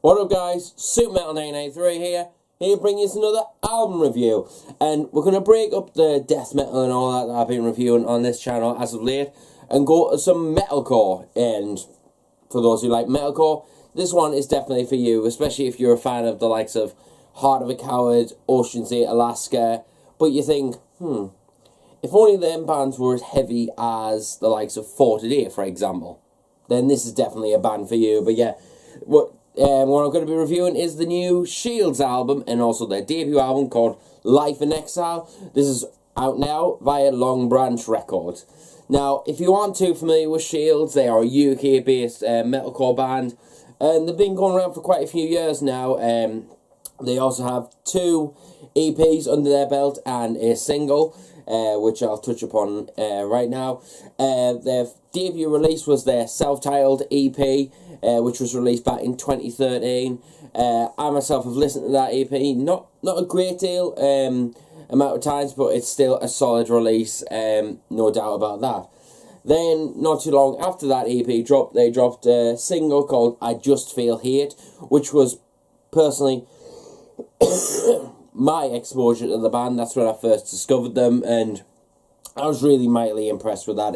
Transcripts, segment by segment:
What up guys, Super Metal 993 here to bring you another album review. And we're going to break up the death metal and all that I've been reviewing on this channel as of late and go to some metalcore. And for those who like metalcore, this one is definitely for you, especially if you're a fan of the likes of Heart of a Coward, Ocean's 8, Alaska. But you think, if only them bands were as heavy as the likes of For Today, for example, then this is definitely a band for you. But yeah, what I'm going to be reviewing is the new Shields album and also their debut album called Life in Exile. This is out now via Long Branch Records. Now, if you aren't too familiar with Shields, they are a UK-based metalcore band, and they've been going around for quite a few years now. They also have 2 EPs under their belt and a single, which I'll touch upon right now. Their debut release was their self-titled EP, which was released back in 2013. I myself have listened to that EP, not a great deal amount of times, but it's still a solid release, no doubt about that. Then, not too long after that EP dropped, they dropped a single called I Just Feel Hate, which was personally my exposure to the band. That's when I first discovered them, and I was really mightily impressed with that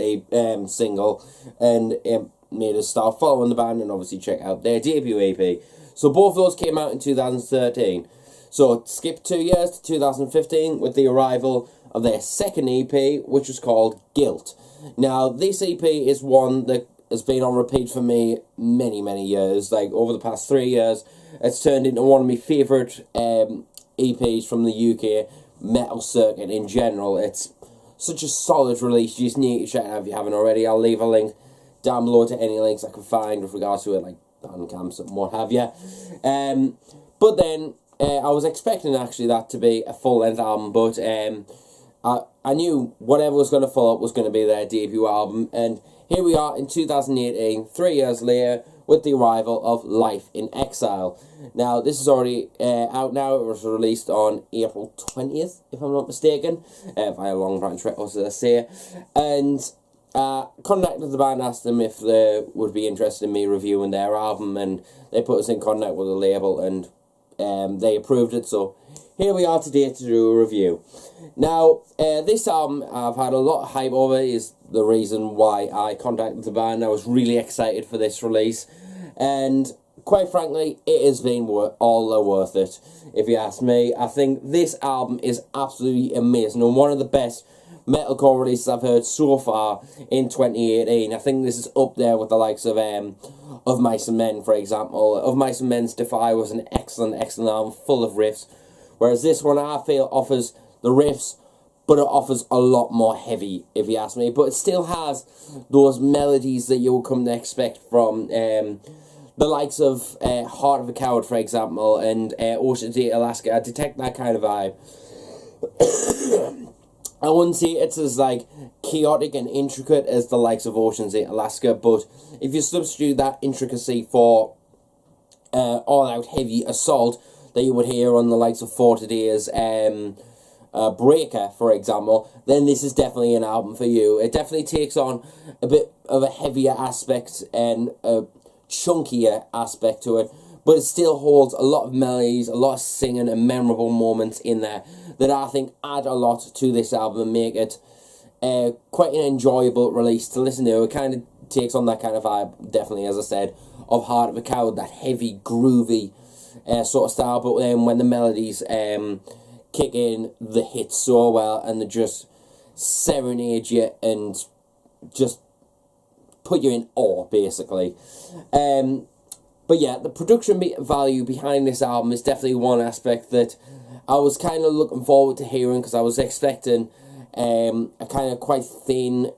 single, and it made us start following the band and obviously check out their debut EP. So both of those came out in 2013. So skip 2 years to 2015 with the arrival of their second EP, which was called Guilt. Now, this EP is one that has been on repeat for me many years. Like, over the past 3 years, it's turned into one of my favourite EPs from the UK metal circuit in general. It's such a solid release. You just need to check it out if you haven't already. I'll leave a link down below to any links I can find with regards to it, like Bandcamp and what have you. But then, I was expecting actually that to be a full-length album, but I knew whatever was going to follow up was going to be their debut album, and here we are in 2018, 3 years later, with the arrival of Life in Exile. Now, this is already out now. It was released on April 20th, if I'm not mistaken, via Long Branch Records, as I say. And contacted the band, asked them if they would be interested in me reviewing their album, and they put us in contact with the label, and they approved it. So here we are today to do a review. Now, this album I've had a lot of hype over, is the reason why I contacted the band. I was really excited for this release, and quite frankly, it has been all worth it, if you ask me. I think this album is absolutely amazing, and one of the best metalcore releases I've heard so far in 2018. I think this is up there with the likes of Mice and Men, for example. Of Mice and Men's Defy was an excellent album, full of riffs, whereas this one I feel offers the riffs, but it offers a lot more heavy, if you ask me. But it still has those melodies that you'll come to expect from the likes of Heart of a Coward, for example, and Ocean's 8, Alaska. I detect that kind of vibe. I wouldn't say it's as like chaotic and intricate as the likes of Ocean's 8, Alaska, but if you substitute that intricacy for all-out heavy assault that you would hear on the likes of For Today's Breaker, for example, then this is definitely an album for you. It definitely takes on a bit of a heavier aspect and a chunkier aspect to it, but it still holds a lot of melodies, a lot of singing and memorable moments in there that I think add a lot to this album and make it quite an enjoyable release to listen to. It kind of takes on that kind of vibe, definitely, as I said, of Heart of a Coward, that heavy, groovy sort of style, but then when the melodies kick in, they hit so well, and they just serenade you and just put you in awe, basically. But yeah, the production value behind this album is definitely one aspect that I was kind of looking forward to hearing, because I was expecting a kind of quite thin,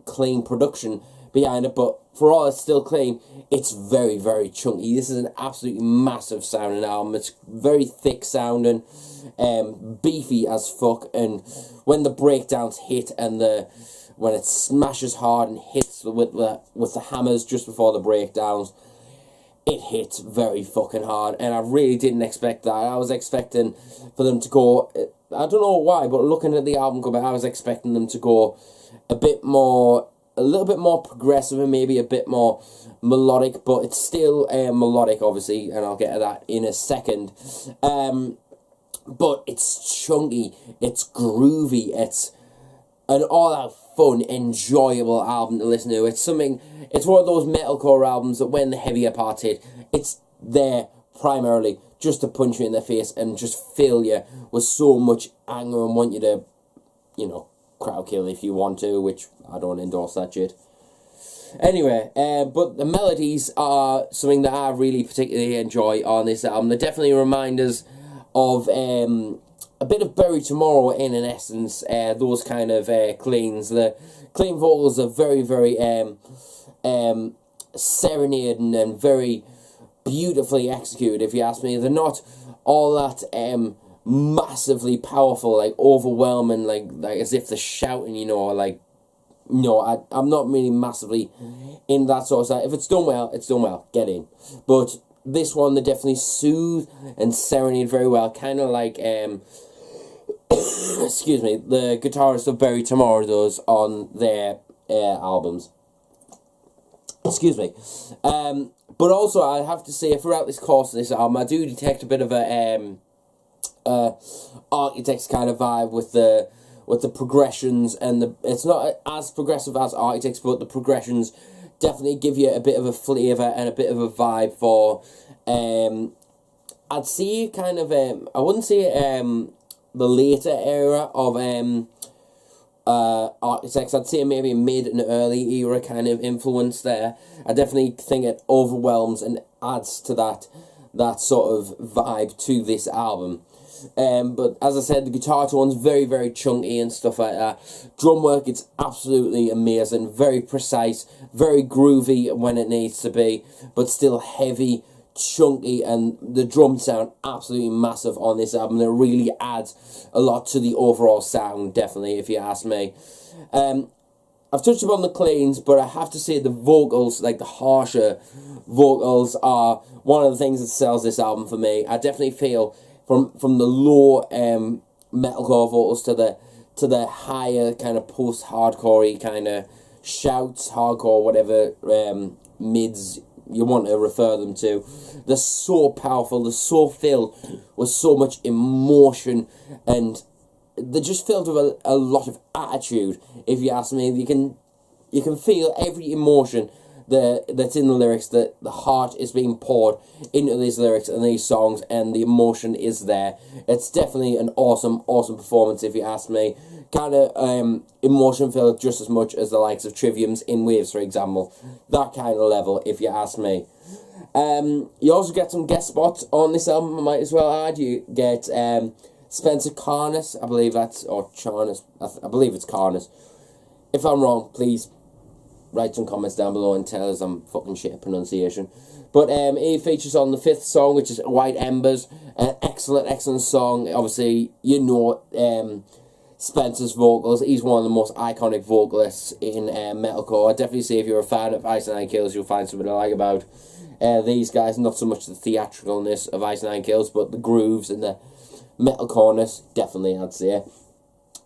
clean production behind it, but for all it's still clean, it's very chunky. This is an absolutely massive sounding album. It's very thick sounding, beefy as fuck, and when the breakdowns hit and when it smashes hard and hits with the hammers just before the breakdowns, it hits very fucking hard, and I really didn't expect that. I was expecting for them to go, I don't know why, but looking at the album cover, I was expecting them to go a bit more a little bit more progressive and maybe a bit more melodic, but it's still melodic, obviously, and I'll get to that in a second. But it's chunky, it's groovy, it's an all-out fun, enjoyable album to listen to. It's one of those metalcore albums that when the heavier parts hit, it's there primarily just to punch you in the face and just fill you with so much anger and want you to, you know, crowd kill if you want to, which I don't endorse that shit. Anyway, but the melodies are something that I really particularly enjoy on this album. They're definitely reminders of a bit of Bury Tomorrow in an essence, those kind of cleans. The clean vocals are very, very serenading and very beautifully executed, if you ask me. They're not all that massively powerful, like overwhelming, like as if they're shouting, you know, like, no, I'm not really massively in that sort of stuff. If it's done well, it's done well, get in. But this one, they definitely soothe and serenade very well, kind of like, excuse me, the guitarist of Bury Tomorrow does on their albums. Excuse me. But also, I have to say, throughout this course of this album, I do detect a bit of a Architects kind of vibe with the progressions, and it's not as progressive as Architects, but the progressions definitely give you a bit of a flavour and a bit of a vibe for, I'd say kind of, I wouldn't say the later era of Architects. I'd say maybe mid and early era kind of influence there. I definitely think it overwhelms and adds to that sort of vibe to this album. But as I said, the guitar tone's very, very chunky and stuff like that. Drum work, it's absolutely amazing, very precise, very groovy when it needs to be, but still heavy, chunky, and the drums sound absolutely massive on this album. It really adds a lot to the overall sound, definitely, if you ask me. I've touched upon the cleans, but I have to say the vocals, like the harsher vocals, are one of the things that sells this album for me. I definitely feel from the low metalcore vocals to the higher kind of post-hardcore-y kind of shouts, hardcore, whatever mids you want to refer them to. They're so powerful, they're so filled with so much emotion, and they're just filled with a lot of attitude, if you ask me. You can feel every emotion that's in the lyrics, that the heart is being poured into these lyrics and these songs, and the emotion is there. It's definitely an awesome performance, if you ask me. Kind of emotion filled just as much as the likes of Trivium's In Waves, for example. That kind of level, if you ask me. You also get some guest spots on this album, I might as well add. You get Spencer Carness, I believe that's, or Charness, I believe it's Carness. If I'm wrong, please write some comments down below and tell us I'm fucking shit at pronunciation. But he features on the 5th song, which is White Embers. An excellent song. Obviously, you know Spencer's vocals. He's one of the most iconic vocalists in metalcore. I definitely say if you're a fan of Ice and Iron Kills, you'll find something to like about these guys. Not so much the theatricalness of Ice and Iron Kills, but the grooves and the metalcoreness, definitely, I'd say.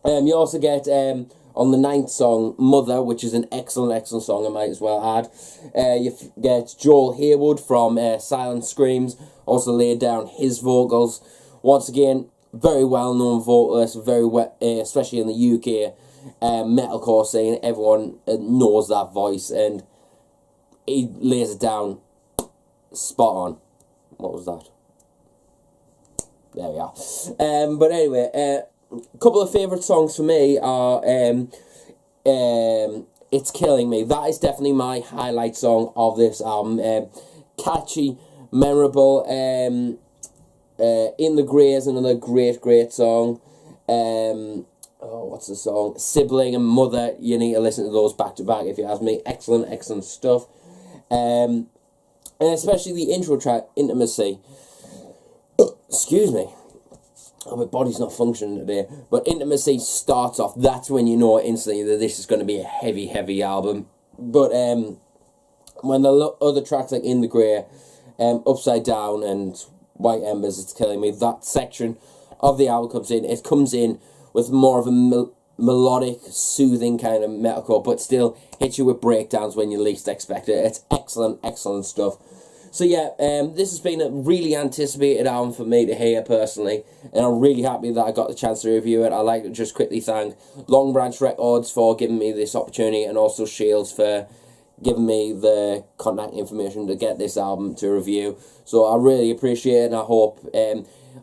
You also get on the 9th song, Mother, which is an excellent song, I might as well add. You get Joel Haywood from Silent Screams, also laid down his vocals. Once again, very well-known vocalist, especially in the UK metalcore scene. Everyone knows that voice, and he lays it down spot on. What was that? There we are. But anyway, a couple of favourite songs for me are It's Killing Me. That is definitely my highlight song of this album. Catchy, memorable. In the Grey is another great song. What's the song? Sibling and Mother. You need to listen to those back to back if you ask me. Excellent stuff. And especially the intro track, Intimacy. Excuse me. Oh, my body's not functioning today. But Intimacy starts off. That's when you know instantly that this is going to be a heavy album. But when the other tracks like In the Grey, Upside Down and White Embers, It's Killing Me, that section of the album comes in. It comes in with more of a melodic, soothing kind of metalcore, but still hits you with breakdowns when you least expect it. It's excellent, excellent stuff. So yeah, this has been a really anticipated album for me to hear personally, and I'm really happy that I got the chance to review it. I'd like to just quickly thank Long Branch Records for giving me this opportunity, and also Shields for giving me the contact information to get this album to review. So I really appreciate it, and I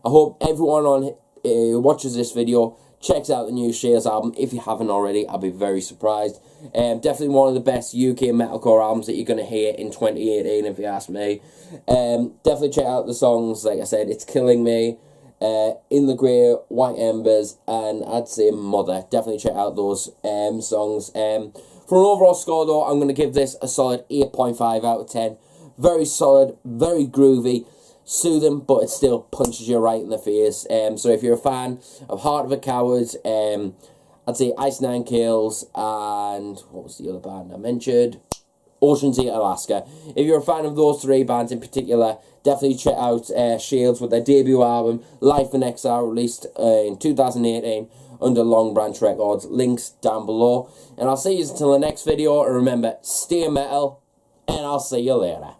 hope everyone on watches this video checks out the new Shields album. If you haven't already, I'll be very surprised. Definitely one of the best UK metalcore albums that you're going to hear in 2018, if you ask me. Definitely check out the songs, like I said, It's Killing Me, In the Grey, White Embers, and I'd say Mother. Definitely check out those songs. For an overall score though, I'm going to give this a solid 8.5 out of 10. Very solid, very groovy, soothing, but it still punches you right in the face. So if you're a fan of Heart of a Coward, I'd say Ice Nine Kills, and what was the other band I mentioned? Ocean's 8 Alaska. If you're a fan of those three bands in particular, definitely check out Shields with their debut album, Life in Exile, released in 2018 under Long Branch Records. Links down below. And I'll see you until the next video, and remember, stay metal, and I'll see you later.